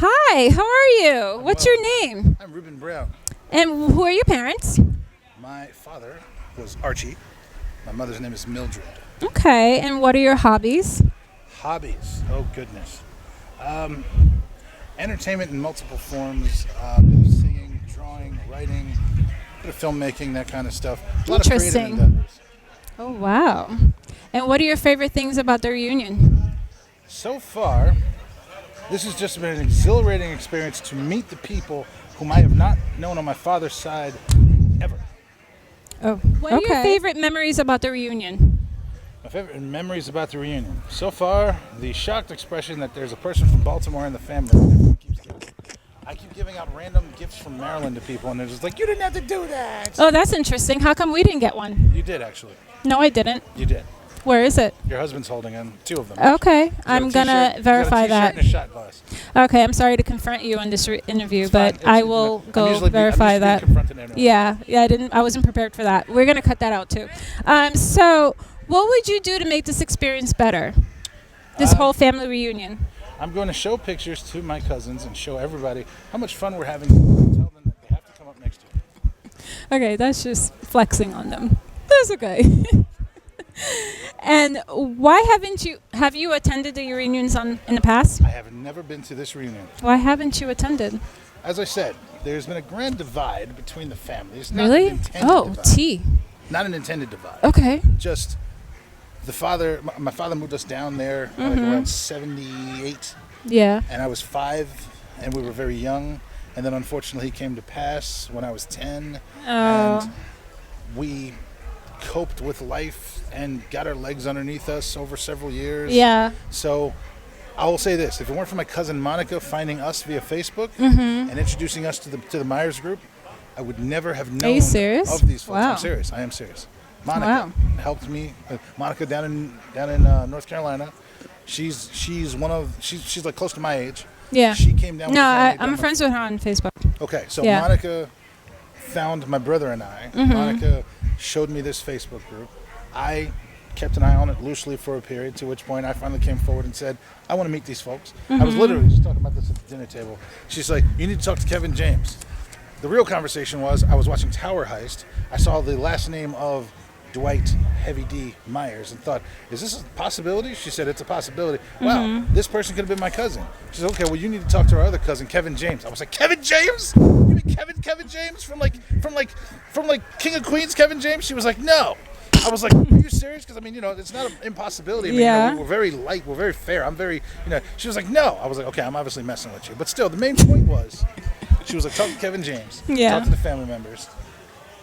Hi, how are you? What's your name? I'm Ruben Brown. And who are your parents? My father was Archie. My mother's name is Mildred. Okay, and what are your hobbies? Hobbies. Oh, goodness. Entertainment in multiple forms. Singing, drawing, writing, bit of filmmaking, that kind of stuff. A lot of creative Interesting. endeavors. Oh, wow. And what are your favorite things about the reunion? So far, this has just been an exhilarating experience to meet the people whom I have not known on my father's side ever. Oh, what are your favorite memories about the reunion? My favorite memories about the reunion. So far, the shocked expression that there's a person from Baltimore in the family that everyone keeps giving. I keep giving out random gifts from Maryland to people, and they're just like, you didn't have to do that. Oh, that's interesting. How come we didn't get one? You did, actually. No, I didn't. You did. Where is it? Your husband's holding in two of them. Okay, I'm going to verify that. And a shot glass. Okay, I'm sorry to confront you on this interview, It's but fine. I will go verify that. Yeah, I wasn't prepared for that. We're going to cut that out too. So, what would you do to make this experience better? This whole family reunion. I'm going to show pictures to my cousins and show everybody how much fun we're having. And tell them that they have to come up next year. Okay, that's just flexing on them. That's okay. And why have you attended the reunions in the past? I have never been to this reunion. Why haven't you attended? As I said, there's been a grand divide between the families. Really? Not an intended divide. T. Not an intended divide. Okay. Just the father, my father moved us down there like around 78. Yeah. And I was 5, and we were very young. And then unfortunately he came to pass when I was 10. Oh. And we coped with life and got our legs underneath us over several years. Yeah. So I will say this: if it weren't for my cousin Monica finding us via Facebook and introducing us to the Myers group, I would never have known Are you serious? of these folks. Wow. I'm serious. I am serious. Monica helped me. Monica down in North Carolina. She's like close to my age. Yeah. She came down. No, with I'm friends with her on Facebook. Okay, so Yeah. Monica found my brother and I. Monica showed me this Facebook group. I kept an eye on it loosely for a period, to which point I finally came forward and said, I want to meet these folks. I was literally just talking about this at the dinner table. She's like, you need to talk to Kevin James. The real conversation was, I was watching Tower Heist. I saw the last name of Dwight Heavy D Myers and thought, is this a possibility? She said, it's a possibility. Wow, this person could have been my cousin. She said, okay, well, you need to talk to our other cousin, Kevin James. I was like, Kevin James? You mean Kevin James from King of Queens, Kevin James? She was like, no. I was like, are you serious? Because, I mean, it's not an impossibility. I mean, we're very light. We're very fair. I'm very, She was like, no. I was like, okay, I'm obviously messing with you. But still, the main point was, she was like, talk to Kevin James. Yeah. Talk to the family members.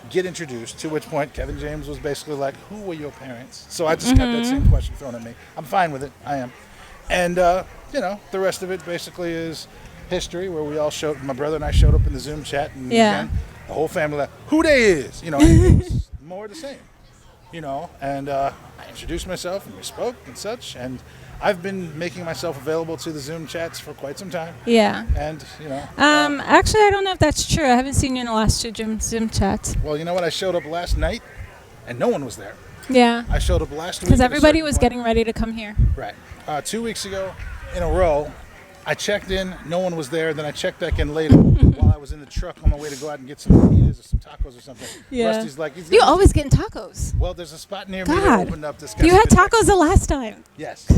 Get introduced, to which point Kevin James was basically like, who were your parents? So I just got that same question thrown at me. I'm fine with it. I am. And, the rest of it basically is history, where we all my brother and I showed up in the Zoom chat. And again, the whole family, like, who they is? And it was more the same. And I introduced myself and we spoke and such, and I've been making myself available to the Zoom chats for quite some time. Yeah. And, actually, I don't know if that's true. I haven't seen you in the last 2 Zoom chats. Well, you know what? I showed up last night, and no one was there. Yeah. I showed up last week. Because everybody was getting ready to come here. Right. 2 weeks ago, in a row, I checked in, no one was there, then I checked back in later while I was in the truck on my way to go out and get some fajitas or some tacos or something. Yeah. Rusty's like, you always getting tacos. Well, there's a spot near me that opened up. You had tacos the last time. Yes,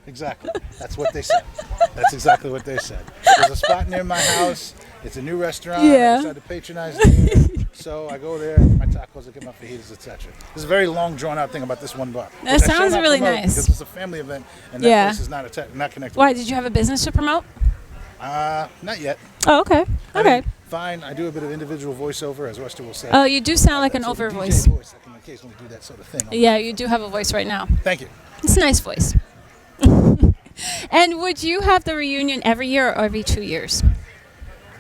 exactly. That's what they said. That's exactly what they said. There's a spot near my house. It's a new restaurant. Yeah. I decided to patronize it. So I go there, I get my tacos, I get my fajitas, etc. This is a very long, drawn-out thing about this one bar. That sounds really nice. Because it's a family event, and that place is not connected. Why? Did you have a business to promote? Not yet. Oh, okay. Okay. I mean, fine. I do a bit of individual voiceover, as Rusty will say. Oh, you do sound like an over voice. I can occasionally do that sort of thing. Yeah, you do have a voice right now. Thank you. It's a nice voice. And would you have the reunion every year or every 2 years?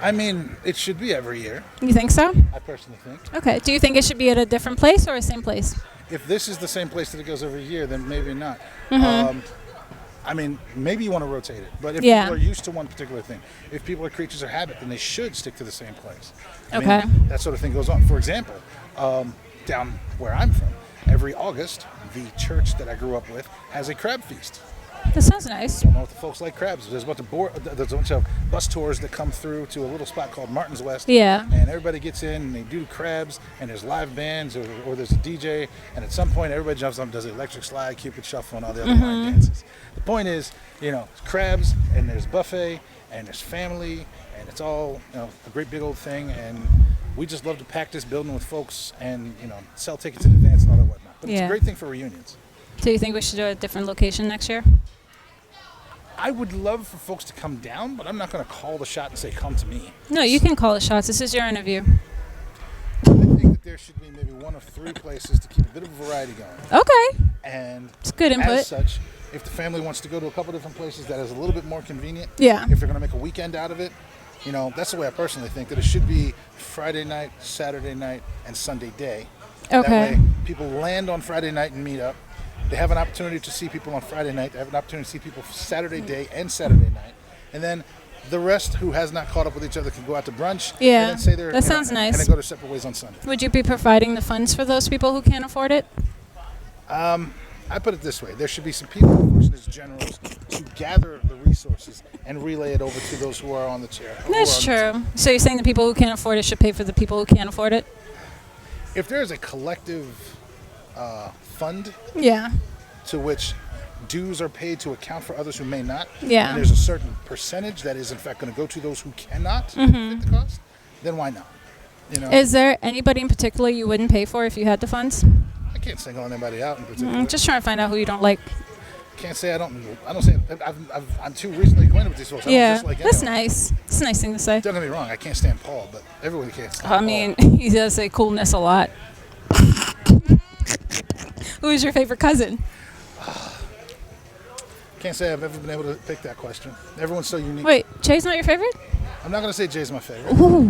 I mean, it should be every year. You think so? I personally think. Okay. Do you think it should be at a different place or a same place? If this is the same place that it goes every year, then maybe not. I mean, maybe you want to rotate it. But if people are used to one particular thing, if people are creatures of habit, then they should stick to the same place. I mean, that sort of thing goes on. For example, down where I'm from, every August, the church that I grew up with has a crab feast. That sounds nice. I don't know if the folks like crabs. There's a bunch of bus tours that come through to a little spot called Martin's West. Yeah. And everybody gets in and they do crabs, and there's live bands or there's a DJ, and at some point everybody jumps up and does the electric slide, Cupid shuffle, and all the other line dances. The point is, crabs, and there's buffet, and there's family, and it's all a great big old thing, and we just love to pack this building with folks and sell tickets in advance and all that whatnot. But it's a great thing for reunions. So you think we should do a different location next year? I would love for folks to come down, but I'm not going to call the shot and say, come to me. No, you can call the shots. This is your interview. I think that there should be maybe 1 of 3 places to keep a bit of variety going. Okay. And it's good input. As such, if the family wants to go to a couple different places that is a little bit more convenient, if they're going to make a weekend out of it, that's the way I personally think, that it should be Friday night, Saturday night, and Sunday day. Okay. That way people land on Friday night and meet up. They have an opportunity to see people on Friday night. They have an opportunity to see people Saturday day and Saturday night. And then the rest who has not caught up with each other can go out to brunch. Yeah, and then say they're, that sounds nice. And then go their separate ways on Sunday. Would you be providing the funds for those people who can't afford it? I put it this way. There should be some people who are as generals to gather the resources and relay it over to those who are on the chair. That's true. So you're saying the people who can't afford it should pay for the people who can't afford it? If there is a collective fund to which dues are paid to account for others who may not, and there's a certain percentage that is in fact going to go to those who cannot fit the cost, then why not? Is there anybody in particular you wouldn't pay for if you had the funds? I can't single anybody out in particular. Just trying to find out who you don't like. Can't say I don't say I'm too recently acquainted with these folks. I don't just like that's anyone. nice. It's a nice thing to say. Don't get me wrong, I can't stand Paul, but everybody can't stand I Paul. mean, he does say coolness a lot. Who is your favorite cousin? Can't say I've ever been able to pick that question. Everyone's so unique. Wait, Jay's not your favorite? I'm not going to say Jay's my favorite. Ooh.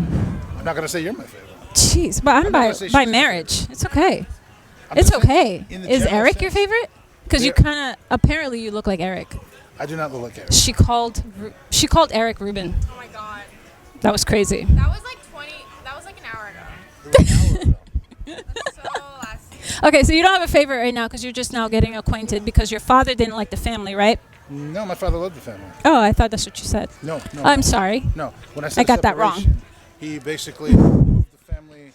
I'm not going to say you're my favorite. Jeez, but I'm by marriage. It's okay. It's okay. Is Eric your favorite? Because you kind of, apparently you look like Eric. I do not look like Eric. She called Eric Ruben. Oh my god. That was crazy. That was like an hour ago. That's so last year. Okay, so you don't have a favorite right now because you're just now getting acquainted because your father didn't like the family, right? No, my father loved the family. Oh, I thought that's what you said. No. I'm sorry. No, when I said I got that wrong. He basically moved the family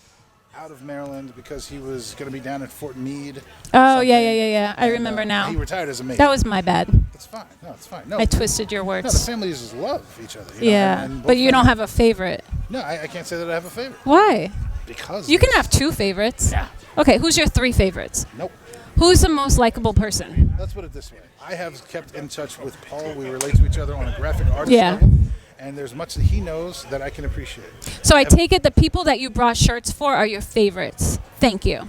out of Maryland because he was going to be down at Fort Meade. Oh, yeah. I remember now. He retired as a major. That was my bad. It's fine. No, it's fine. No, I twisted your words. No, the families just love each other. But you don't have a favorite. No, I can't say that I have a favorite. Why? Because you can have 2 favorites. Yeah. Okay, who's your 3 favorites? Nope. Who's the most likable person? Let's put it this way. I have kept in touch with Paul. We relate to each other on a graphic artist level. And there's much that he knows that I can appreciate. So I take it the people that you brought shirts for are your favorites. Thank you.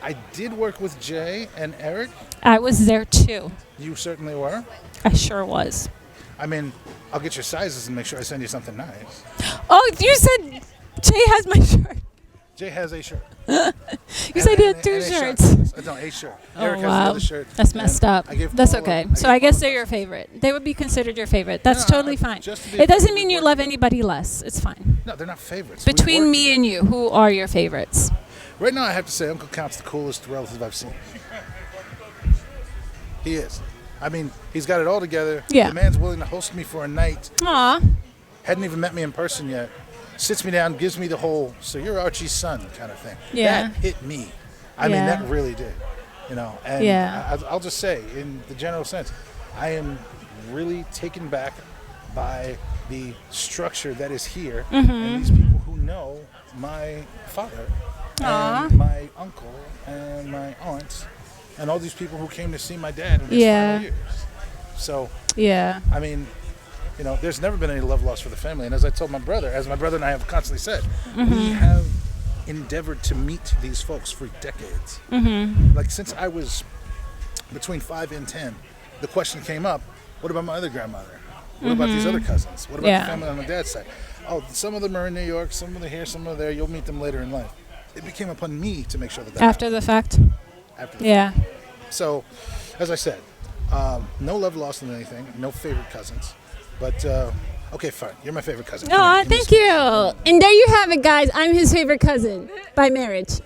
I did work with Jay and Eric. I was there too. You certainly were. I sure was. I mean, I'll get your sizes and make sure I send you something nice. Oh, you said Jay has my shirt. Jay has a shirt. You said he had 2 shirts. No, a shirt. Oh, Eric has the wow. other shirt. That's messed up. That's Paul okay. So I guess they're your favorite. They would be considered your favorite. That's totally fine. It doesn't mean you love anybody less. It's fine. No, they're not favorites. Between me and you, who are your favorites? Right now, I have to say Uncle Count's the coolest relative I've seen. He is. I mean, he's got it all together. Yeah. The man's willing to host me for a night. Aw. Hadn't even met me in person yet. Sits me down, gives me the whole, so you're Archie's son kind of thing. Yeah. That hit me. I mean, that really did. And I'll just say, in the general sense, I am really taken back by the structure that is here and these people who know my father and my uncle and my aunts and all these people who came to see my dad in his final years. So, I mean, there's never been any love lost for the family. And as I told my brother, as my brother and I have constantly said, we have endeavored to meet these folks for decades. Like since I was between 5 and 10, the question came up, what about my other grandmother? What about these other cousins? What about the family on my dad's side? Oh, some of them are in New York, some of them are here, some are there. You'll meet them later in life. It became upon me to make sure that After the fact? After the fact. So, as I said, no love lost in anything, no favorite cousins. But, okay, fine. You're my favorite cousin. Oh, thank you. And there you have it, guys. I'm his favorite cousin by marriage.